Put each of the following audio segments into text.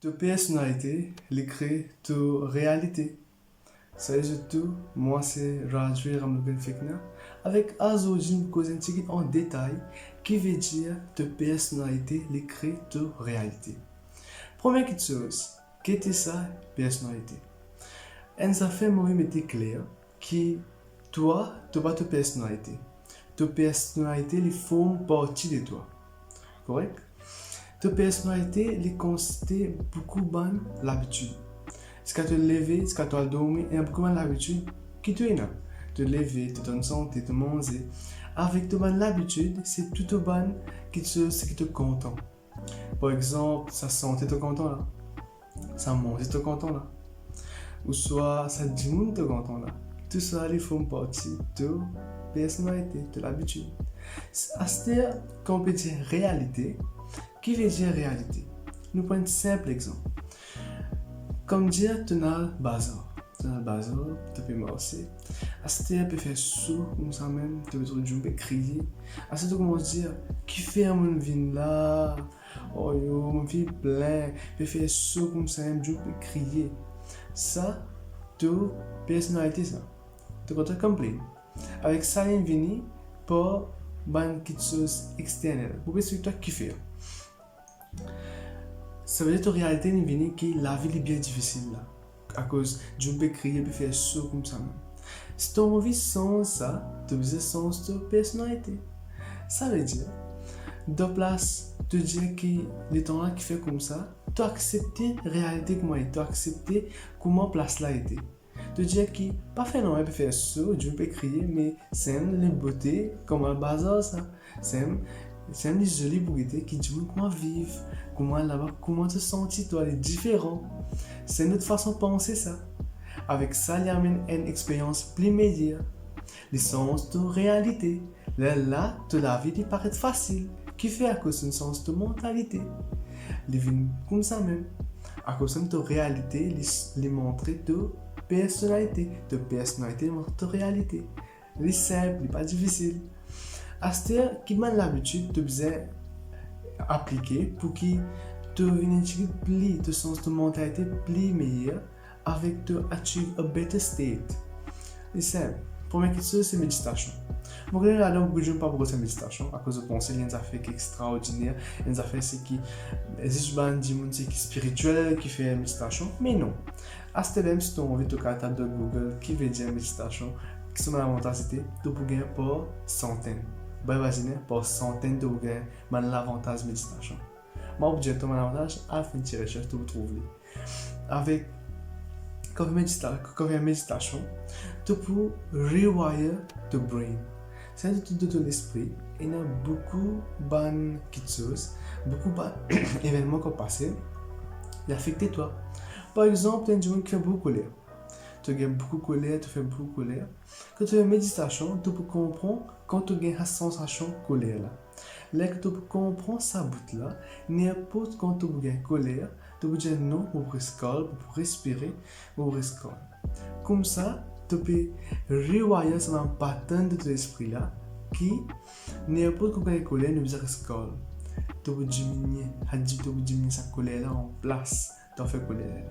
Ta personnalité, les crée ta réalité. Ça est tout, moi c'est Rajvi Ramlogan Fekna, avec Azojin Kozentigit en détail, qui veut dire ta personnalité, les crée ta réalité. Première chose, qu'est-ce que ça, personnalité? Et ça fait moi mettre clair que toi, tu n'as pas ta personnalité. Ta personnalité, les forme partie de toi. Correct? Ta personnalité, les consiste beaucoup de l'habitude. Ce que tu lever, ce que tu dormir, il y a beaucoup de l'habitude qui tu es là. Te lever, te donner santé, te manger. Avec ta bonne l'habitude, c'est tout bon qui te content. Par exemple, sa santé te content là. Ça mange te content là. Ou soit ça diminue te content là. Tout ça, ils font partie de ta personnalité, de l'habitude. C'est-à-dire qu'on peut dire réalité. Qui veut dire réalité? Nous prenons un simple exemple. Comme dire, tu as le bazar. Tu as le bazar, tu peux marcher. Tu peux faire sous, comme ça même, tu peux crier. Tu commences à dire, qui fait mon vin là? Oh yo, mon vie plein. Tu peux faire sous, comme ça même, tu peux crier. Ça, tu personnalité, ça. Tu peux te complet. Avec ça, il vient pour quelque chose externe. Pourquoi c'est toi qui fais? Ça veut dire que la réalité n'est venue que la vie est bien difficile là. À cause de peux crier, peux faire ça comme ça même. Si tu as envie sans ça, tu as besoin sans ta personnalité. Ça veut dire, de place, te dire que les temps là qui fait comme ça, tu as accepté la réalité comme elle est, tu as accepté comment place là a été. Te dire que, pas fait non, elle peut faire ça, Dieu peut crier, mais c'est une beauté, comme un bazar ça. C'est une jolie beauté qui dit comment vivre, comment là-bas, comment te sentir, toi, les différents. C'est notre façon de penser ça. Avec ça, il y a une expérience plus médiane. Les sens de réalité. Là, de la vie, il paraît facile. Qui fait à cause d'un sens de mentalité. Les vignes comme ça même. À cause de réalité, les montrer de personnalité. De personnalité, montre de réalité. Les simple, pas difficile. C'est-à-dire qui m'a l'habitude de bien appliquer pour que tu viennes plus de sens de mentalité plus meilleur avec de achieve a better state. Et c'est première question c'est méditation. Moi je n'ai beaucoup de pas beaucoup de méditation à cause de penser les affaires extraordinaires, les affaires c'est qui existe pas un monde qui spirituel qui fait méditation, mais non. À ce même si tu as envie de taper de Google qui veut dire méditation, qui sont l'avantage c'était de pouvoir gagner pour centaines. Bah imaginez pour centaines de gains man l'avantage méditation. Moi objet ton avantage à faire une recherche de vous trouver. Avec quand méditation, tu peux rewire the brain. C'est tout de ton esprit. Il y a beaucoup de choses, beaucoup d'événements qui passent qui affectent toi. Par exemple, tu as un gens qui a beaucoup de colère. Tu as beaucoup de colère, tu fais beaucoup de colère. Quand tu fais méditation, tu peux comprendre quand tu as une sensation de colère. Là que tu peux comprendre ça bout là, n'importe quand tu as une colère, tu peux dire non pour respirer, pour respirer. Comme ça, tu peux rewire sur un pattern de ton esprit là, qui n'importe quand tu as une colère, ne peut respirer. Tu peux diminuer sa colère là en place, tu fais colère.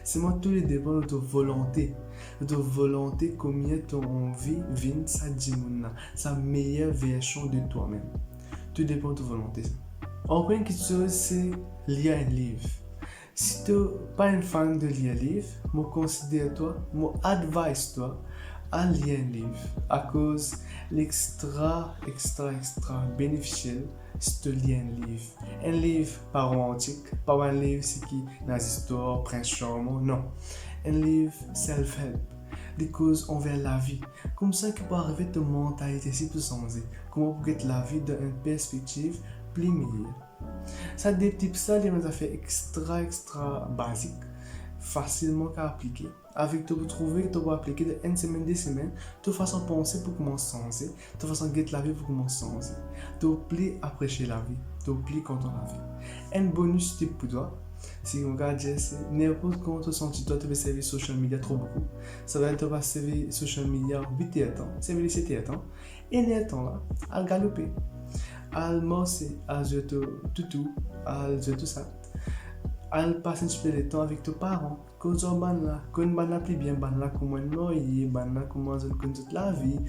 C'est moi tous les dépend de ta volonté. De ta volonté, combien tu as envie de vivre sa dimona, sa meilleure version de toi-même. Tout dépend de ta volonté. En première question, c'est lire un livre. Si tu n'es pas un fan de lire un livre, je considère toi, je advise toi à lire un livre. À cause l'extra bénéficiel si tu lis un livre. Un livre pas romantique, pas un livre qui dans l'histoire, prince charmant, non. Un livre self-help, des causes envers la vie. Comme ça que peut arriver ta mentalité si tu sens comment pour get la vie dans une perspective plus meilleure. Ça des petits ça des affaires extra basiques, facilement à appliquer. Avec tu peux trouver, tu peux appliquer de une semaine, 2 semaines, de façon penser pour commencer à changer, de façon get la vie pour commencer à changer. Tu oublies apprécier la vie, tu oublies content la vie. Un bonus type pour toi, si on regarde, c'est n'importe quand tu sens toi, tu veux servir social media trop beaucoup. Ça va être pas servir social media 8 ans, servir 7 ans, et les temps là, à galoper, à marcher, à jeter tout, à jeter tout ça. al passer un petit peu de temps avec tes parents. Quand tu ban là, quand ban là plus bien, ban là comment noyer, ban là comment tu connais toute la vie.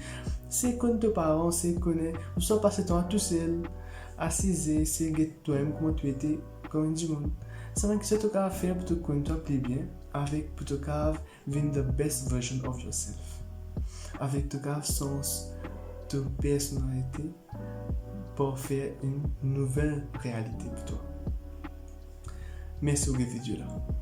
C'est quand tes parents, c'est connaître, ou soit passer temps tout seul, assis, c'est get toi-même comment tu étais, comme du monde. C'est vrai que ce que tu as fait pour te connaître plus bien, avec pour te win the best version of yourself. Avec te sens de personnalité pour faire une nouvelle réalité pour toi. Merci pour cette vidéo là.